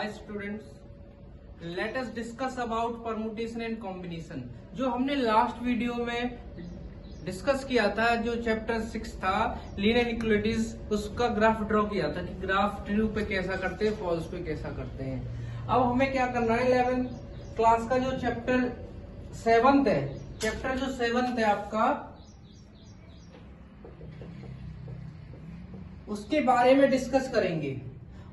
Hi students, let us discuss about permutation and combination. जो हमने last video में discuss किया था, जो चैप्टर 6 था लीनियर इक्वेलिटीज, उसका ग्राफ ड्रॉ किया था कि ग्राफ ट्रू पे कैसा करते हैं, फॉल्स पे कैसा करते हैं। अब हमें क्या करना है, 11th क्लास का जो चैप्टर 7 है, चैप्टर जो 7 है आपका, उसके बारे में डिस्कस करेंगे।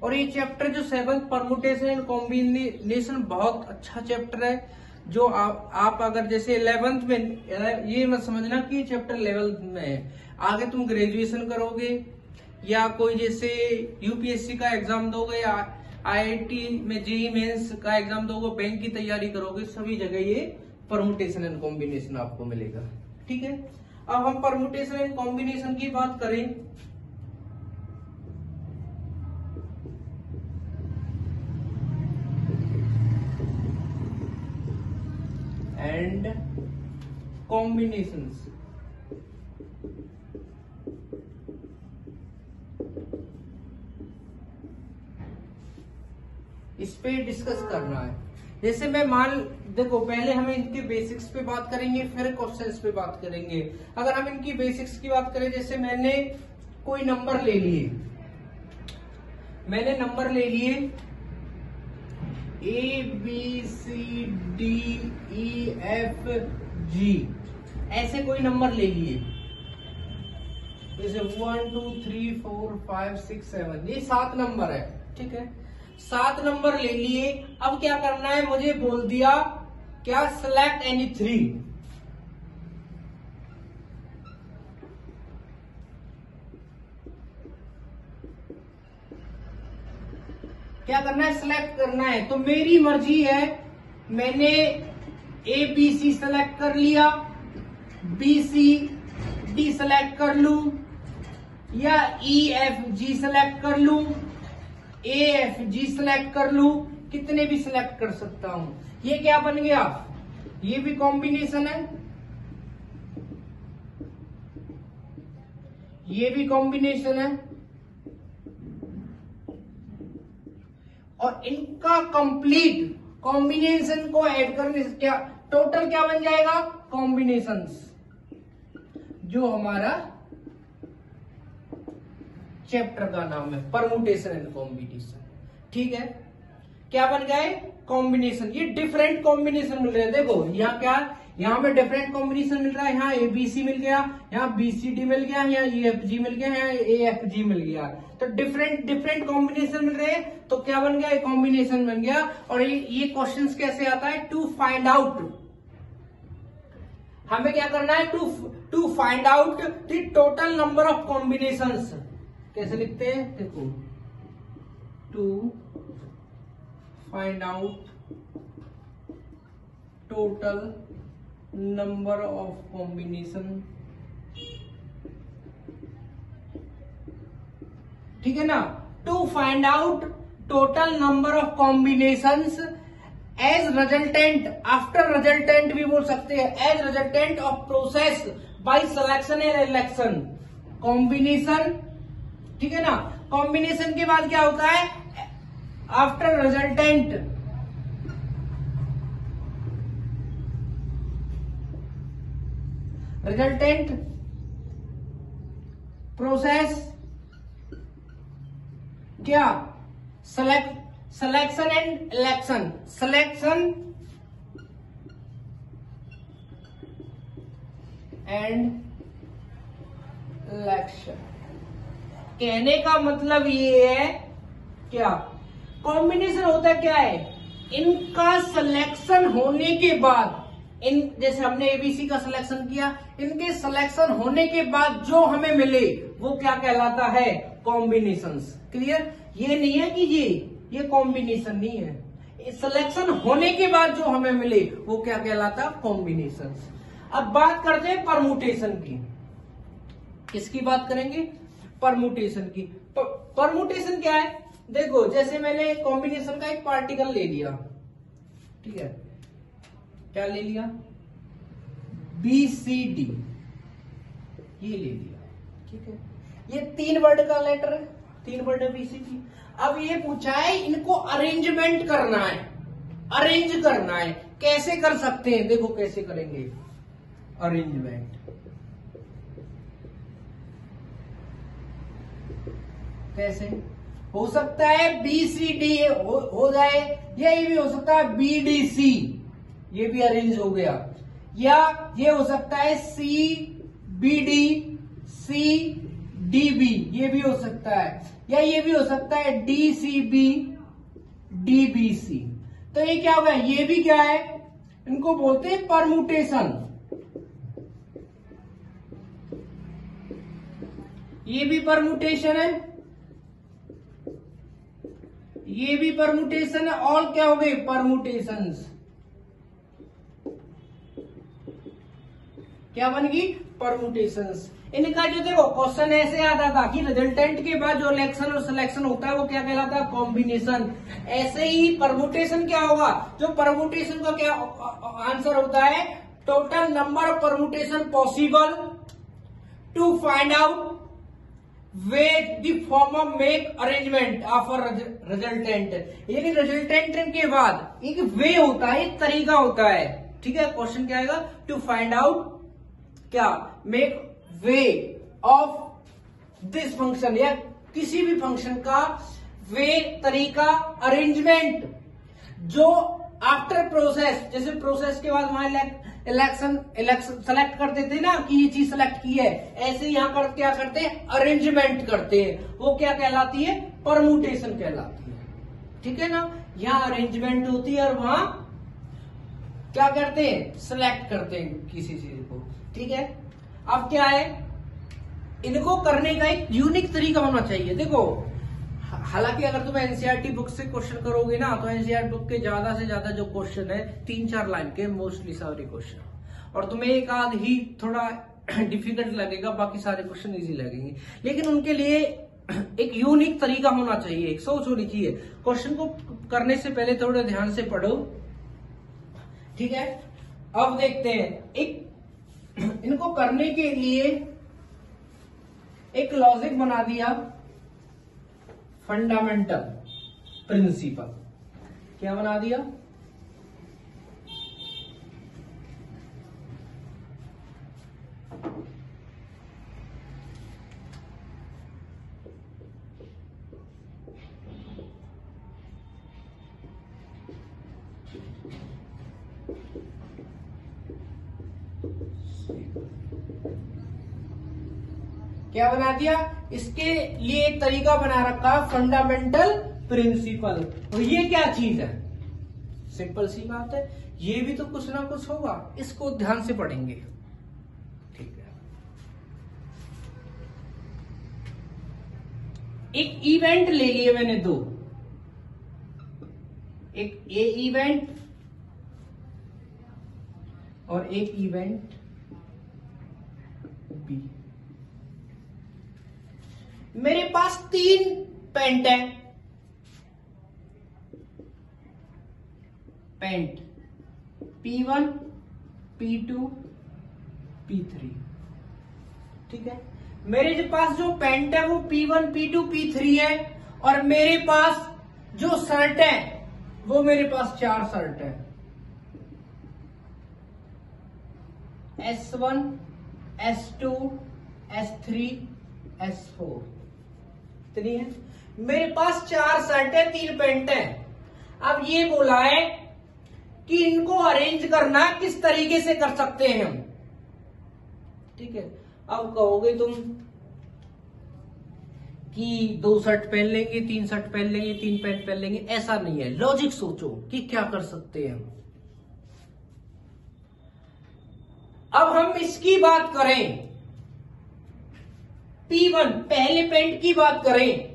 और ये चैप्टर जो 7 परमुटेशन एंड कॉम्बिनेशन बहुत अच्छा चैप्टर है। जो आप अगर जैसे 11th में, ये मत समझना कि चैप्टर 11th में है, आगे तुम ग्रेजुएशन करोगे या कोई जैसे यूपीएससी का एग्जाम दोगे या आईआईटी में जेईई मेंस का एग्जाम दोगे, बैंक की तैयारी करोगे, सभी जगह ये परमुटेशन एंड कॉम्बिनेशन आपको मिलेगा। ठीक है, अब हम परमुटेशन एंड कॉम्बिनेशन की बात करें एंड कॉम्बिनेशंस। इस पे डिस्कस करना है। जैसे मैं देखो, पहले हम इनके बेसिक्स पे बात करेंगे, फिर क्वेश्चंस पे बात करेंगे। अगर हम इनकी बेसिक्स की बात करें, जैसे मैंने कोई नंबर ले लिए, A B C D E F G, ऐसे कोई नंबर ले लिए, जैसे 1 2 3 4 5 6 7, ये 7 नंबर है। ठीक है, 7 नंबर ले लिए। अब क्या करना है, मुझे बोल दिया क्या, सेलेक्ट एनी 3। क्या करना है, सिलेक्ट करना है। तो मेरी मर्जी है, मैंने ए बी सी सेलेक्ट कर लिया, बी सी डी सेलेक्ट कर लू, या ई एफ जी सेलेक्ट कर लू, ए एफ जी सेलेक्ट कर लू, कितने भी सिलेक्ट कर सकता हूं। ये क्या बन गया, ये भी कॉम्बिनेशन है, ये भी कॉम्बिनेशन है, और इनका कंप्लीट कॉम्बिनेशन को ऐड करने से क्या टोटल क्या बन जाएगा, कॉम्बिनेशंस, जो हमारा चैप्टर का नाम है परमुटेशन एंड कॉम्बिनेशन। ठीक है, क्या बन गए, कॉम्बिनेशन। ये डिफरेंट कॉम्बिनेशन मिल रहे हैं। देखो यहाँ क्या, यहाँ पे डिफरेंट कॉम्बिनेशन मिल रहा है, यहाँ एबीसी मिल गया, यहाँ बीसीडी मिल गया, यहाँ ईएफजी मिल गया, यहाँ एएफजी मिल गया। तो डिफरेंट कॉम्बिनेशन मिल रहे हैं, तो क्या बन गया, कॉम्बिनेशन बन गया। और ये क्वेश्चंस कैसे आता है, टू फाइंड आउट, हमें क्या करना है, to find out the total number of combinations. कैसे लिखते हैं, देखो, to find out total number of combination. ठीक है ना, to find out total number of combinations as resultant, after resultant भी बोल सकते हैं, as resultant of process by selection and election. Combination, ठीक है ना, कॉम्बिनेशन के बाद क्या होता है, आफ्टर रिजल्टेंट, रिजल्टेंट प्रोसेस, क्या, selection and election, selection and election. कहने का मतलब ये है, क्या कॉम्बिनेशन होता क्या है, इनका सिलेक्शन होने के बाद, जैसे हमने एबीसी का सिलेक्शन किया, इनके सिलेक्शन होने के बाद जो हमें मिले वो क्या कहलाता है, कॉम्बिनेशंस। क्लियर, ये नहीं है कि ये कॉम्बिनेशन नहीं है, सिलेक्शन होने के बाद जो हमें मिले वो क्या कहलाता, कॉम्बिनेशंस। अब बात करते हैं परमुटेशन की। किसकी बात करेंगे, परमुटेशन की। परमुटेशन क्या है, देखो, जैसे मैंने कॉम्बिनेशन का एक पार्टिकल ले लिया, ठीक है, क्या ले लिया, BCD, ये ले लिया। ठीक है, ये 3 वर्ड का लेटर है, 3 बटे BCD। अब ये पूछा है इनको अरेंजमेंट करना है, अरेंज करना है। कैसे कर सकते हैं, देखो कैसे करेंगे अरेंजमेंट। कैसे हो सकता है BCD हो जाए, या ये भी हो सकता है BDC, ये भी अरेंज हो गया, या ये हो सकता है CBD CDB, ये भी हो सकता है, या ये भी हो सकता है DCB DBC। तो ये क्या होगा, ये भी क्या है, इनको बोलते हैं परमुटेशन। ये भी परमुटेशन है, ये भी परमुटेशन है, और क्या हो गए परमुटेशंस। क्या बन गई, परमुटेशंस। इनका जो देखो क्वेश्चन ऐसे आता था कि रिजल्टेंट के बाद जो इलेक्शन और सिलेक्शन होता है वो क्या कहलाता है, कॉम्बिनेशन। ऐसे ही परमुटेशन क्या होगा, जो परमुटेशन का क्या आंसर होता है, total number of permutation possible to find out way the form of make arrangement of resultant. यानी रिजल्टेंट के बाद एक वे होता है, एक तरीका होता है, ठीक है। क्वेश्चन क्या आएगा, टू फाइंड आउट क्या, make way of this function, या किसी भी फंक्शन का वे, तरीका, अरेंजमेंट, जो आफ्टर प्रोसेस, जैसे प्रोसेस के बाद वहां इलेक्शन सेलेक्ट करते थे ना कि ये चीज सेलेक्ट की है, ऐसे यहां क्या करते हैं, अरेंजमेंट करते हैं, वो क्या कहलाती है, परमुटेशन कहलाती है, ठीक है ना। यहां अरेंजमेंट होती है और वहां क्या करते हैं, सिलेक्ट करते हैं किसी चीज को, ठीक है। अब क्या है, इनको करने का एक यूनिक तरीका होना चाहिए। देखो हालांकि अगर तुम एनसीईआरटी बुक से क्वेश्चन करोगे ना, तो एनसीईआरटी बुक के ज्यादा से ज्यादा जो क्वेश्चन है 3-4 लाइन के मोस्टली सारे क्वेश्चन, और तुम्हें एक आध ही थोड़ा डिफिकल्ट लगेगा, बाकी सारे क्वेश्चन इजी लगेंगे। लेकिन उनके लिए एक यूनिक तरीका होना चाहिए, एक सोच होनी चाहिए। क्वेश्चन को करने से पहले थोड़ा ध्यान से पढ़ो, ठीक है। अब देखते हैं, एक इनको करने के लिए एक लॉजिक बना दिया, फंडामेंटल प्रिंसिपल। क्या बना दिया, क्या बना दिया, इसके लिए एक तरीका बना रखा, फंडामेंटल प्रिंसिपल। और ये क्या चीज है, सिंपल सी बात है, ये भी तो कुछ ना कुछ होगा, इसको ध्यान से पढ़ेंगे, ठीक है। एक इवेंट ले लिए मैंने दो, एक ए इवेंट और एक इवेंट बी। मेरे पास 3 पेंट है, पेंट P1 P2 P3, ठीक है। मेरे जो पास जो पेंट है वो P1 P2 P3 है, और मेरे पास जो शर्ट है वो मेरे पास 4 शर्ट है, S1 S2 S3 S4, इतनी है। मेरे पास 4 शर्ट है, 3 पेंट है। अब ये बोला है कि इनको अरेंज करना किस तरीके से कर सकते हैं हम, ठीक है। अब कहोगे तुम कि 2 शर्ट पहन लेंगे, 3 शर्ट पहन लेंगे, 3 पैंट पहन लेंगे, ऐसा नहीं है। लॉजिक सोचो कि क्या कर सकते हैं हम। अब हम इसकी बात करें, P1 पहले पेंट की बात करें,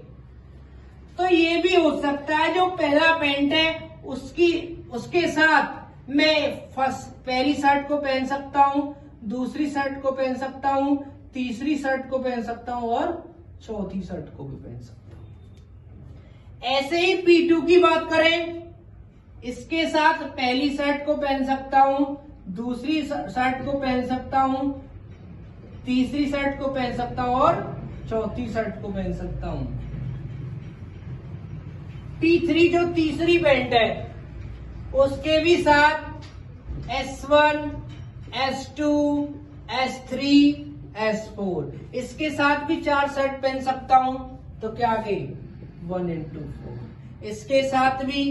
तो ये भी हो सकता है जो पहला पेंट है उसके साथ मैं पहली शर्ट को पहन सकता हूं, दूसरी शर्ट को पहन सकता हूं, तीसरी शर्ट को पहन सकता हूं, और चौथी शर्ट को भी पहन सकता हूं। ऐसे ही P2 की बात करें, इसके साथ पहली शर्ट को पहन सकता हूं, दूसरी शर्ट को पहन सकता हूं, तीसरी शर्ट को पहन सकता हूं, और चौथी शर्ट को पहन सकता हूं। T3 जो तीसरी बेंट है उसके भी साथ S1, S2, S3, S4 इसके साथ भी 4 सेट पहन सकता हूं। तो क्या आ गई 1 into 4, इसके साथ भी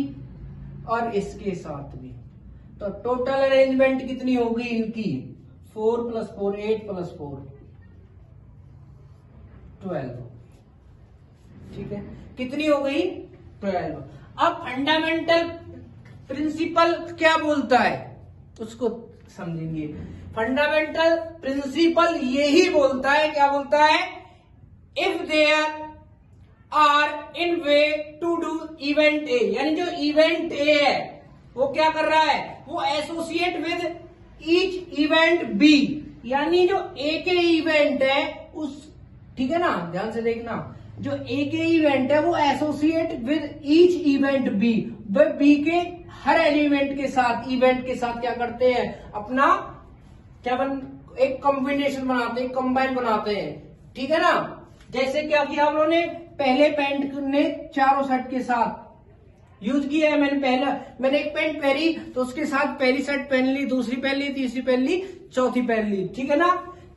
और इसके साथ भी। तो टोटल अरेंजमेंट कितनी होगी इनकी 4 + 4 8 + 4 12। ठीक है, कितनी हो गई 12। अब फंडामेंटल प्रिंसिपल क्या बोलता है उसको समझेंगे। फंडामेंटल प्रिंसिपल यही बोलता है, क्या बोलता है, if there are n way to do event A, यानी जो इवेंट ए है वो क्या कर रहा है, वो associate with each event B, यानी जो ए के इवेंट है उस, ठीक है ना, ध्यान से देखना, जो ए के इवेंट है वो associate with each event B, वे बी के हर एलिमेंट के साथ, इवेंट के साथ क्या करते हैं, अपना क्या एक कॉम्बिनेशन बनाते हैं, कंबाइन बनाते हैं। ठीक है ना, जैसे क्या किया हम लोगों ने, पहले पेंट ने चारों सेट के साथ यूज किया है। मैंने एक पेंट पहनी तो उसके साथ पहली सेट पहन ली, दूसरी पहन ली, तीसरी पहन ली, चौथी पहन ली। ठीक है ना,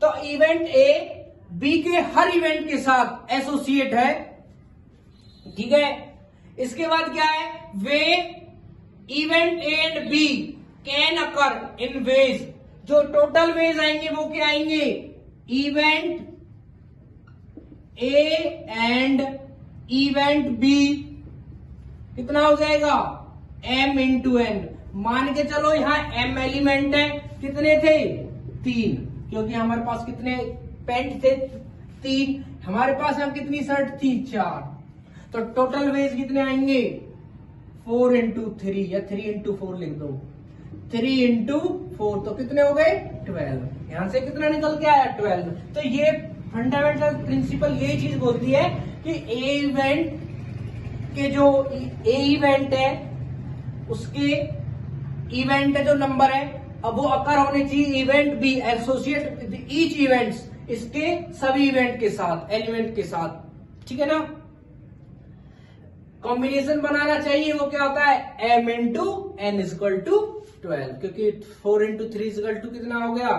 तो इवेंट ए बी के हर इवेंट के साथ एसोसिएट है। ठीक है, इसके बाद क्या है, ways event A and B can occur in ways, जो टोटल वेज आएंगे वो क्या आएंगे, event A and event B कितना हो जाएगा m × n। मान के चलो यहां m एलिमेंट है, कितने थे 3, क्योंकि हमारे पास कितने पेंट थे 3, हमारे पास यहां कितनी शर्ट थी 4, तो टोटल वेज कितने आएंगे 4 × 3 या 3 × 4 लिख दो, 3 × 4 तो कितने हो गए 12। यहां से कितना निकल के आया 12। तो ये फंडामेंटल प्रिंसिपल ये चीज बोलती है कि ए इवेंट के जो ए इवेंट है उसके इवेंट जो नंबर है अब वो अकर होने चाहिए event B associate each events, इसके सभी इवेंट के साथ, एलिमेंट के साथ। ठीक है ना, कॉम्बिनेशन बनाना चाहिए, वो क्या होता है m × n = 12, क्योंकि 4 × 3 = कितना हो गया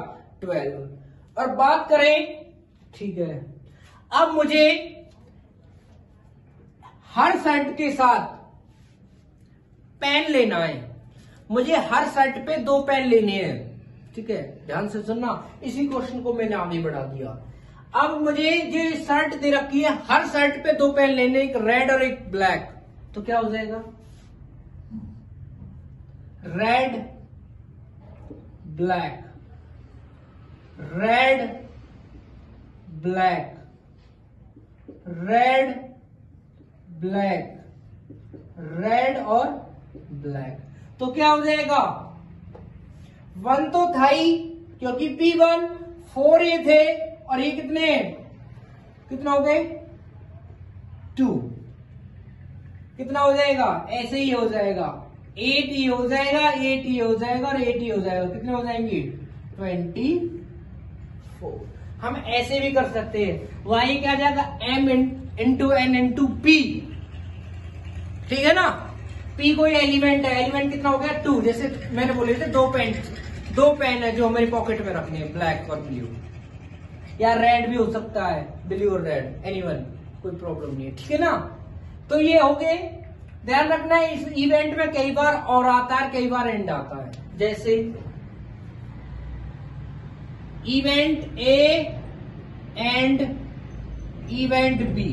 12। और बात करें, ठीक है, अब मुझे हर सेट के साथ पेन लेना है, मुझे हर सेट पे 2 पेन लेने हैं। ठीक है, ध्यान से सुनना, इसी क्वेश्चन को मैंने आगे बढ़ा दिया। अब मुझे जो शर्ट दे रखी है, हर शर्ट पे 2 पेन लेने, एक रेड और एक ब्लैक, तो क्या हो जाएगा red black, red black, red black, red और ब्लैक, तो क्या हो जाएगा 1 तो था ही, क्योंकि P1 4A थे और ये कितना हो गए 2, कितना हो जाएगा, ऐसे ही हो जाएगा 8E हो जाएगा, 8E हो जाएगा और 8E हो जाएगा, कितने हो जाएंगे 24। हम ऐसे भी कर सकते हैं, वही क्या जाएगा m × n × p। ठीक है ना, p कोई एलिमेंट है, एलिमेंट कितना हो गया 2, जैसे मैंने बोले थे 2 पेन है जो मेरी पॉकेट में रखने हैं, ब्लैक और ब्लू, या रेड भी हो सकता है, ब्लू और रेड, एनीवन, कोई प्रॉब्लम नहीं है। ठीक है ना, तो ये हो गए। ध्यान रखना है इस इवेंट में कई बार और आता है, कई बार एंड आता है, जैसे event A and event B,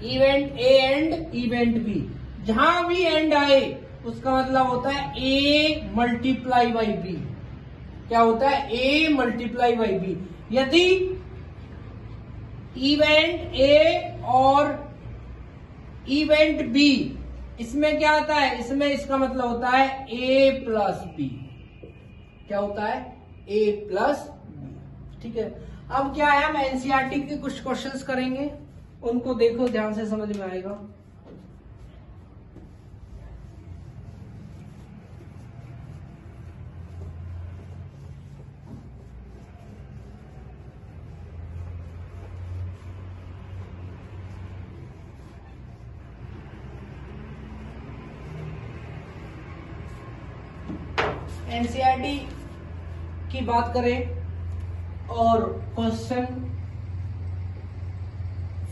event A and event B, जहां भी एंड आए उसका मतलब होता है a × b। क्या होता है a × b। यदि इवेंट ए और इवेंट बी, इसमें क्या आता है, इसमें इसका मतलब होता है a + b। क्या होता है a + b। ठीक है, अब क्या है, हम एनसीईआरटी के कुछ क्वेश्चंस करेंगे, उनको देखो, ध्यान से समझ में आएगा। एनसीईआरटी की बात करें और क्वेश्चन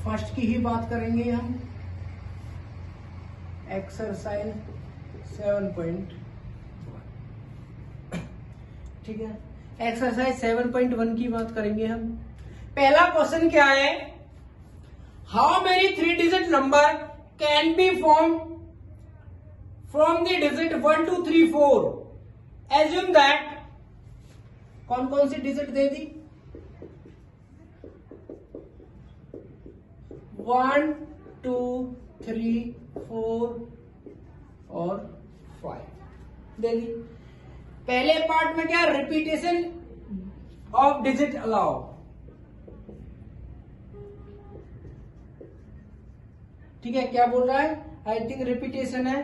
फर्स्ट की ही बात करेंगे हम। एक्सरसाइज 7.1, ठीक है। एक्सरसाइज 7.1 की बात करेंगे हम। पहला क्वेश्चन क्या है, how many 3 digit number can be form from the digit 1 2 3 4। Assume that, कौन कौन सी डिजिट दे दी, 1 2 3 4 और 5 दे दी। पहले पार्ट में क्या, रिपीटेशन ऑफ डिजिट अलाउ। ठीक है, क्या बोल रहा है, आई थिंक रिपीटेशन है।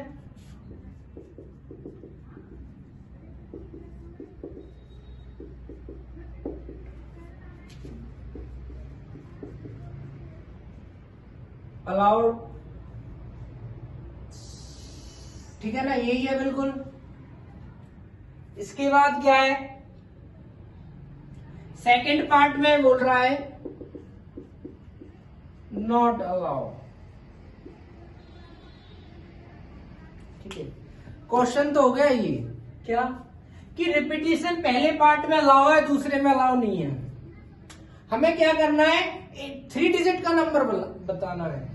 अलाउड, ठीक है ना, यही है बिल्कुल। इसके बाद क्या है, सेकंड पार्ट में बोल रहा है नॉट अलाउ। ठीक है, क्वेश्चन तो हो गया ये क्या, कि रिपीटेशन पहले पार्ट में अलाउ है, दूसरे में अलाउ नहीं है। हमें क्या करना है, 3 डिजिट का नंबर बताना है।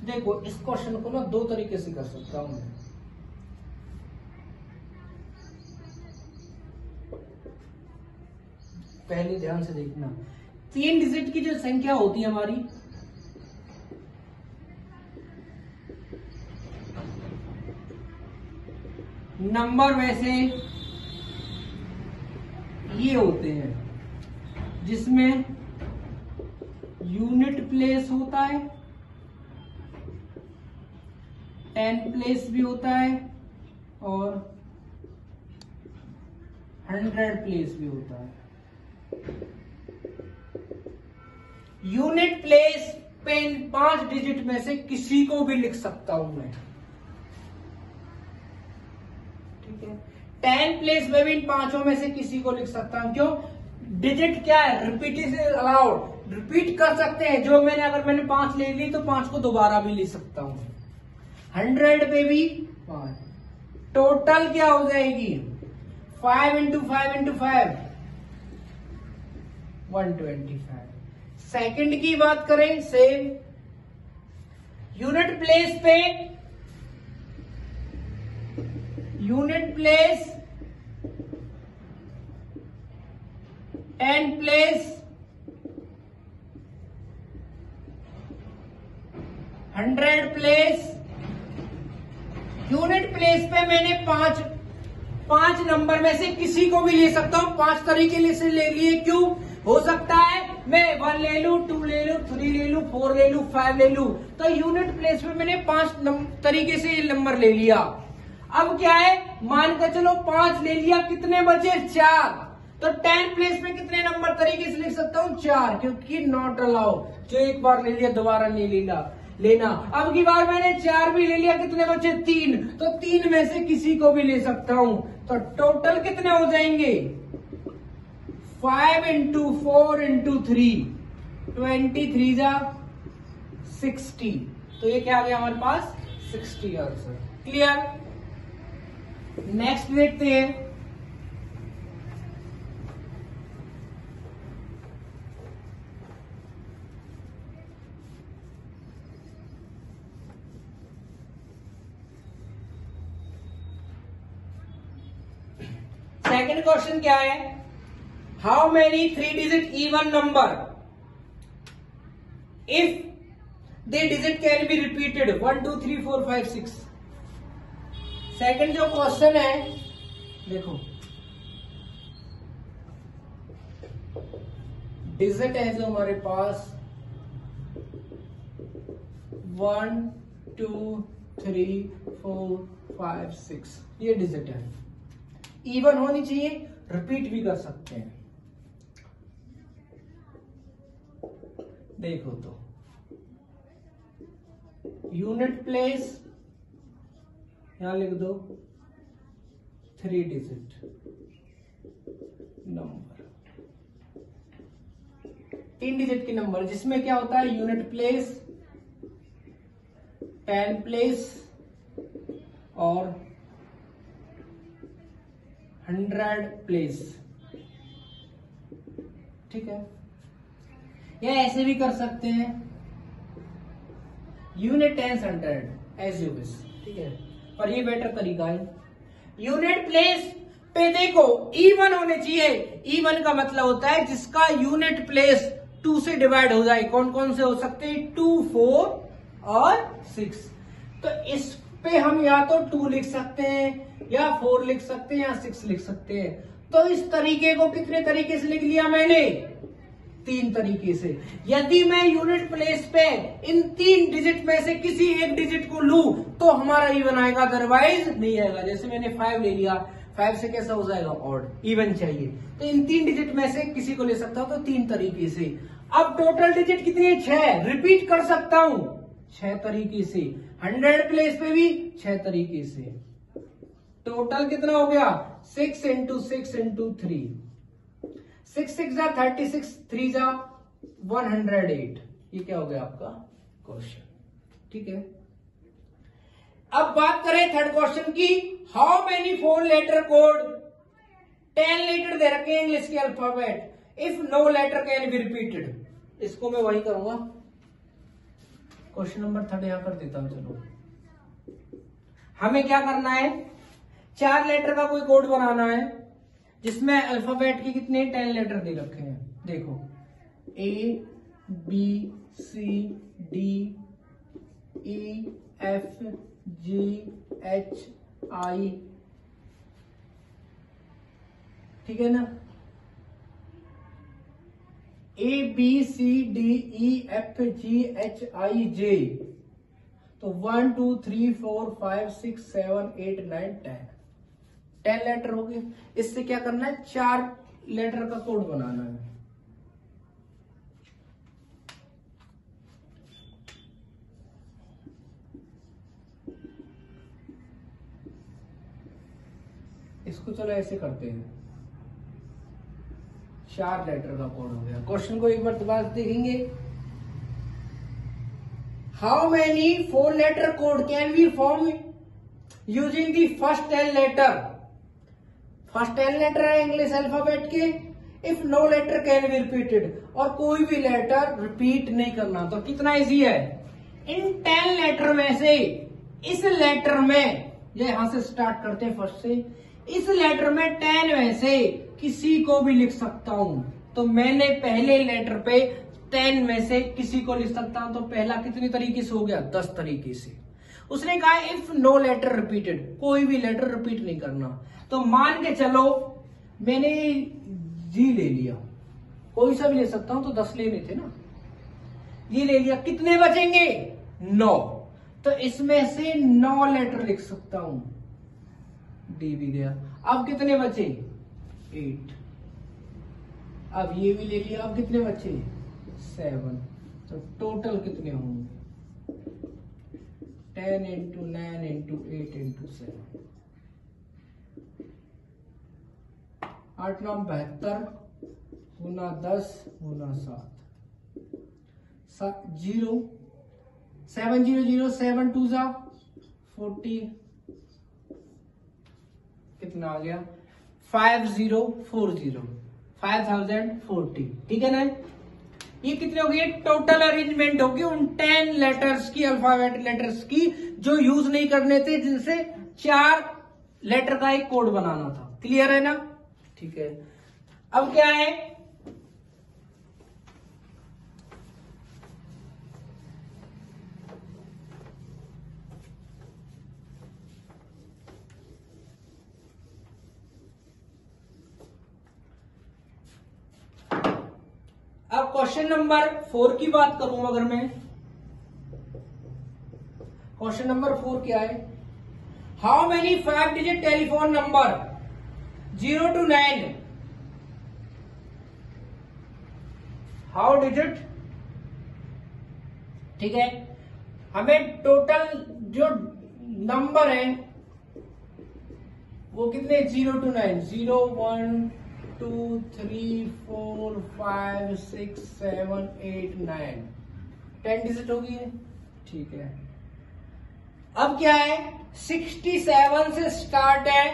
देखो, इस क्वेश्चन को ना 2 तरीके से कर सकता हूं मैं। पहले ध्यान से देखना, 3 डिजिट की जो संख्या होती है हमारी, नंबर वैसे ये होते हैं जिसमें यूनिट प्लेस होता है, 10 प्लेस भी होता है और 100 प्लेस भी होता है। यूनिट प्लेस पे इन 5 डिजिट में से किसी को भी लिख सकता हूं मैं। ठीक है, 10 प्लेस में भी इन 5 में से किसी को लिख सकता हूं। क्यों, डिजिट क्या है, रिपीटेशन अलाउड, रिपीट कर सकते हैं। जो अगर मैंने 5 ले ली तो 5 को दोबारा भी ले सकता हूं। 100 पे भी 5, टोटल क्या हो जाएगी, 5 इंटू 5 इंटू 5 125। सेकंड की बात करें, सेम यूनिट प्लेस पे, unit place 10 place 100 place. Unit place पे मैंने 5 नंबर में से किसी को भी ले सकता हूं। 5 तरीके से ले लिए, क्यों, हो सकता है मैं 1 ले लू, 2 ले लू, 3 ले लू, 4 ले लू, 5 ले लू। तो यूनिट प्लेस में मैंने 5 तरीके से ये नंबर ले लिया। अब क्या है, मान कर चलो 5 ले लिया, कितने बचे, 4। तो 10 प्लेस में कितने नंबर तरीके से लिख सकता हूं, 4, क्योंकि नॉट अलाउ, जो एक बार ले लिया दोबारा नहीं लेना। अब की बार मैंने 4 भी ले लिया, कितने बचे, 3। तो 3 में से किसी को भी ले सकता हूं। तो टोटल कितने हो जाएंगे, 5 इंटू 4 इंटू 3, 23 जा 60। तो ये क्या आ गया हमारे पास, 60 आंसर। क्लियर, नेक्स्ट देखते हैं। सेकंड क्वेश्चन क्या है, how many 3 digit even number if they digit can be repeated 1 2 3 4 5 6। Second जो क्वेश्चन है, देखो डिजिट है जो हमारे पास 1 2 3 4 5 6, ये डिजिट है, इवन होनी चाहिए, रिपीट भी कर सकते हैं। देखो तो यूनिट प्लेस यहां लिख दो 3 डिजिट, नंबर, 3 डिजिट की नंबर, जिसमें क्या होता है यूनिट प्लेस, 10 प्लेस और 100 प्लेस। ठीक है, या ऐसे भी कर सकते हैं unit tens 100 as you wish. ठीक है, और ये बेटर तरीका है। यूनिट प्लेस पे देखो इवन होने चाहिए। इवन का मतलब होता है जिसका यूनिट प्लेस 2 से डिवाइड हो जाए। कौन कौन से हो सकते हैं? 2, 4 और 6। तो इस पे हम या तो 2 लिख सकते हैं, या 4 लिख सकते हैं, या 6 लिख सकते हैं। तो इस तरीके को कितने तरीके से लिख लिया मैंने? 3 तरीके से। यदि मैं यूनिट प्लेस पे इन 3 डिजिट में से किसी एक डिजिट को लूं तो हमारा इवन आएगा, अदरवाइज नहीं आएगा। जैसे मैंने 5 ले लिया, 5 से कैसा हो जाएगा? ऑड। इवन चाहिए तो इन 3 डिजिट में से किसी को ले सकता हूं, तो 3 तरीके से। अब टोटल डिजिट कितनी है? 6। रिपीट कर सकता हूं 6 तरीके से। 100 प्लेस पे भी 6 तरीके से। टोटल कितना हो गया? 6 इंटू 6 इंटू 3, 6 6 जा 36, 3 जा 108। ये क्या हो गया आपका क्वेश्चन। ठीक है, अब बात करें थर्ड क्वेश्चन की। How many 4 letter code? 10 letter दे रखे हैं इंग्लिश के alphabet, if no letter can be repeated. इसको मैं वही करूंगा, क्वेश्चन नंबर 3 यहां कर देता हूं। चलो, हमें क्या करना है? 4 लेटर का कोई कोड बनाना है जिसमें अल्फाबेट के कितने 10 लेटर दे रखे हैं। देखो A B C D E F G H I, ठीक है ना? A B C D E F G H I J। तो 1 2 3 4 5 6 7 8 9 10 लेटर हो गए। इससे क्या करना है? 4 लेटर का कोड बनाना है। इसको चलो ऐसे करते हैं, 4 लेटर का कोड हो गया। क्वेश्चन को एक बार दोबारा देखेंगे। How many 4 letter code can be form using the first 10 letter? First 10 letter है इंग्लिश अल्फाबेट के। If no letter can be repeated, और कोई भी लेटर रिपीट नहीं करना। तो कितना इजी है? इन 10 लेटर में से इस लेटर में, ये यहां से स्टार्ट करते हैं फर्स्ट से, इस लेटर में 10 में से किसी को भी लिख सकता हूं। तो मैंने पहले लेटर पे 10 में से किसी को लिख सकता हूं। तो पहला कितनी तरीके से हो गया? 10 तरीके से। उसने कहा इफ नो लेटर रिपीटेड, कोई भी लेटर रिपीट नहीं करना। तो मान के चलो मैंने जी ले लिया, कोई सा भी ले सकता हूं, तो 10 लेने थे ना। ये ले लिया, कितने बचेंगे? 9। तो इसमें से 9 लेटर लिख सकता हूं। डी भी गया। अब कितने बचे? 8। अब ये भी ले लिया, अब कितने बचे? 7। तो टोटल कितने होंगे? 10 इंटू 9 इंटू 8 इंटू 7, 8 9 72 गुना 10 गुना 7 0 7 0 0 7 2 जा 40, कितना आ गया? 5040 5040। ठीक है ना? ये कितने हो गए? टोटल अरेंजमेंट होगी उन 10 लेटर्स की, अल्फाबेट लेटर्स की, जो यूज नहीं करने थे, जिनसे 4 लेटर का एक कोड बनाना था। क्लियर है ना? ठीक है, अब क्या है? अब क्वेश्चन नंबर 4 की बात करूं अगर मैं, क्वेश्चन नंबर 4 क्या है? How many 5 digit telephone number 0 to 9, how digit? ठीक है, हमें टोटल जो नंबर है वो कितने? 0 to 9, 0 1 2 3 4 5 6 7 8 9 10 डिजिट होगी है। ठीक है, अब क्या है, 67 से स्टार्ट है,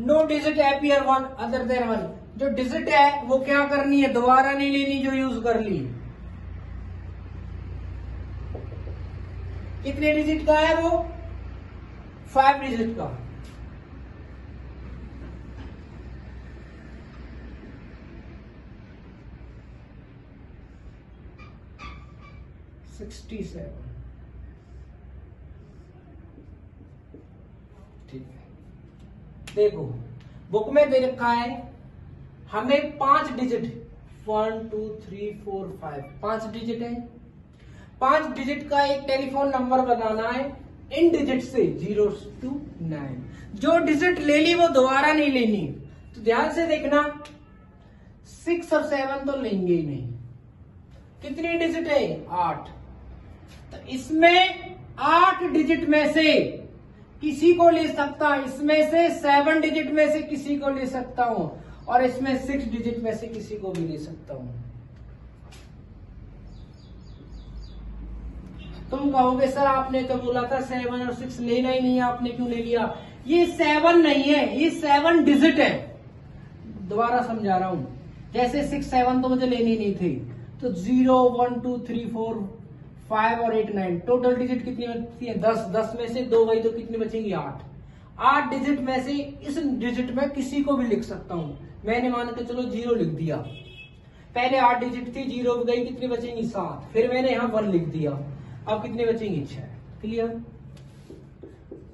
no digit appear one other than one. जो डिजिट है वो क्या करनी है, दोबारा नहीं लेनी जो यूज कर ली। कितने डिजिट का है वो, 5 डिजिट का। ठीक है, देखो बुक में दे रखा है हमें 5 डिजिट, 1 2 3 4 5 5 डिजिट है। 5 डिजिट का एक टेलीफोन नंबर बनाना है इन डिजिट से 0 to 9। जो डिजिट ले ली वो दोबारा नहीं लेनी, तो ध्यान से देखना, 6 और 7 तो लेंगे ही नहीं। कितनी डिजिट है, 8। तो इसमें 8 डिजिट में से किसी को ले सकता, इसमें से 7 डिजिट में से किसी को ले सकता हूं, और इसमें 6 डिजिट में से किसी को भी ले सकता हूं। तुम कहोगे सर आपने तो बोला था 7 और 6 लेना ही नहीं है, आपने क्यों ले लिया। ये 7 नहीं है, ये 7 डिजिट है। दोबारा समझा रहा हूं, जैसे 6 7 तो मुझे लेनी नहीं थी, तो 0 1 2 3 4 5 और 8 9 टोटल डिजिट कितनी बचती है, 10। 10 में से 2 गई तो कितनी बचेंगी, 8। 8 डिजिट में से इस डिजिट में किसी को भी लिख सकता हूं। मैंने मान के चलो 0 लिख दिया, पहले 8 डिजिट थी, 0 गई, कितनी बचेंगी, 7। फिर मैंने यहां 1 लिख दिया, अब कितने बचेंगी, 6। क्लियर।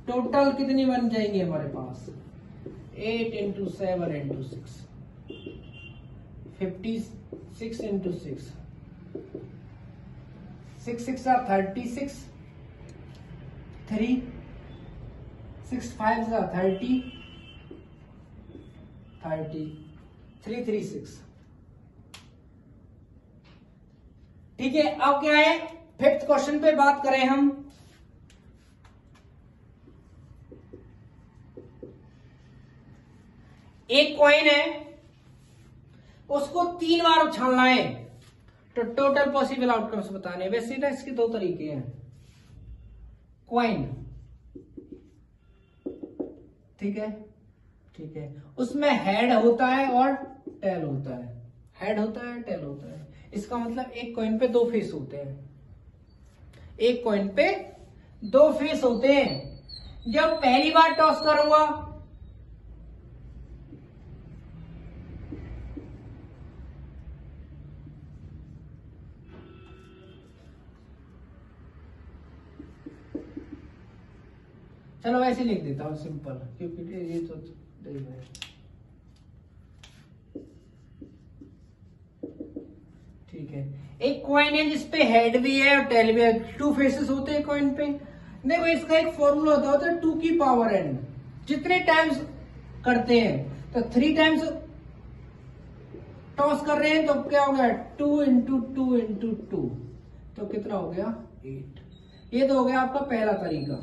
टोटल कितनी बन जाएंगी हमारे पास, 8 into 7 into 6 56 into 6 6 6 are 36, 3 6 5 are 30 3 3 6। ठीक है, अब क्या है, 5th क्वेश्चन पे बात करें हम। एक कॉइन है, उसको 3 बार उछालना है, तो टोटल पॉसिबल आउटकम्स बताने। वैसे ना इसके 2 तरीके हैं। कॉइन, ठीक है, ठीक है, उसमें हेड होता है और टेल होता है। हेड होता है, टेल होता है। इसका मतलब एक कॉइन पे 2 फेस होते हैं, एक कॉइन पे 2 फेस होते हैं। जब पहली बार टॉस करूंगा, चलो ऐसे लिख देता हूं सिंपल, क्योंकि ये तो ठीक है। एक कॉइन है जिसपे हेड भी है और टेल भी है, 2 फेसेस होते हैं कॉइन पे। देखो इसका एक फॉर्मूला होता है 2 की पावर n। जितने टाइम्स करते हैं, तो 3 टाइम्स टॉस कर रहे हैं, तो क्या हो गया, 2 into 2 into 2, तो कितना हो गया, 8। ये तो हो गया आपका पहला तरीका।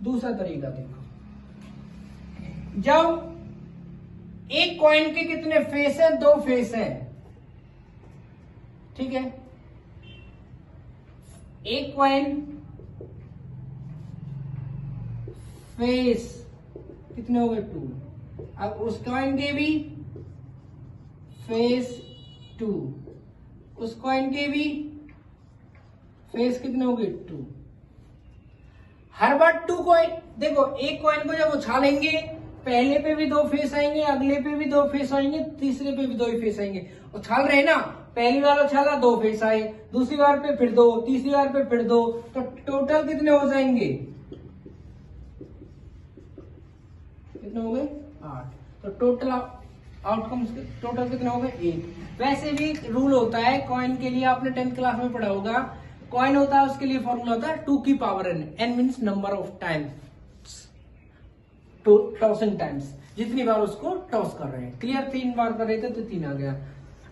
दूसरा तरीका देखो, जब एक कॉइन के कितने फेस है, 2 फेस है, ठीक है। एक कॉइन फेस कितने हो गए, 2। अब उस कॉइन के भी फेस 2, उस कॉइन के भी फेस कितने हो गए, 2। हर बार 2 कॉइन, देखो एक कॉइन को जब उछालेंगे, पहले पे भी 2 फेस आएंगे, अगले पे भी 2 फेस आएंगे, तीसरे पे भी 2 ही फेस आएंगे। उछाल रहे ना, पहली बार उछाला 2 फेस आए, दूसरी बार पे फिर 2, तीसरी बार पे फिर 2, तो टोटल कितने हो जाएंगे, कितने हो गए, 8। तो टोटल आउटकम्स टोटल कितने हो गए, 8। वैसे भी एक रूल होता है कॉइन के लिए, आपने 10th क्लास में पढ़ा होगा। कॉइन होता है, उसके लिए फॉर्मूला होता है 2 की power n। n means number of times, tossing times, जितनी बार उसको टॉस कर रहे हैं। क्लियर, 3 बार कर रहे थे तो 3 आ गया।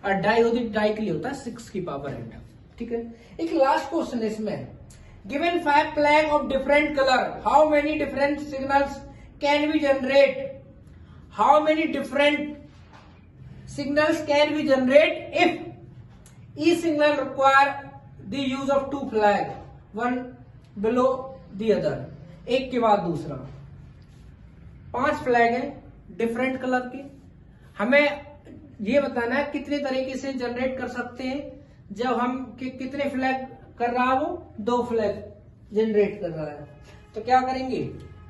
और डाई होती, डाई के लिए होता है 6 की पावर n। ठीक है, एक लास्ट क्वेश्चन है इसमें। Given 5 flag of different colour, how many different signals can be generate, how many different signals can be generated if each signal require the use of two flag, one below the other, एक के बाद दूसरा। 5 flag है different colour के। हमें ये बताना है कितने तरीके से जनरेट कर सकते हैं। जब हम कितने फ्लैग कर रहा है, वो 2 फ्लैग जनरेट कर रहा है। तो क्या करेंगे,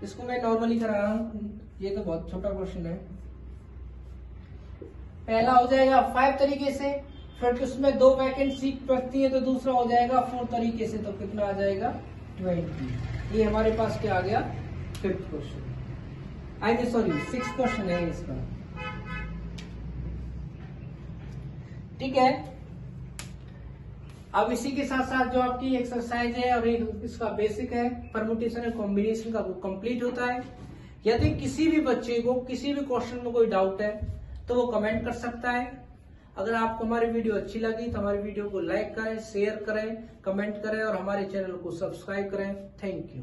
इसको मैं नॉर्मली करा रहा हूं, ये तो बहुत छोटा क्वेश्चन है। पहला हो जाएगा 5 तरीके से, फिर उसमें 2 वैकेंसी बचती है तो दूसरा हो जाएगा 4 तरीके से, तो कितना आ जाएगा 20। ये हमारे पास क्या आ गया, 5th question. I mean sorry 6th question है इसका। ठीक है, अब इसी के साथ साथ जो आपकी एक्सरसाइज है और इसका बेसिक है परमुटेशन और कॉम्बिनेशन का, वो कंप्लीट होता है। यदि किसी भी बच्चे को किसी भी क्वेश्चन में कोई डाउट है तो वो कमेंट कर सकता है। अगर आपको हमारी वीडियो अच्छी लगी तो हमारी वीडियो को लाइक करें, शेयर करें, कमेंट करें और हमारे चैनल को सब्सक्राइब करें। Thank you.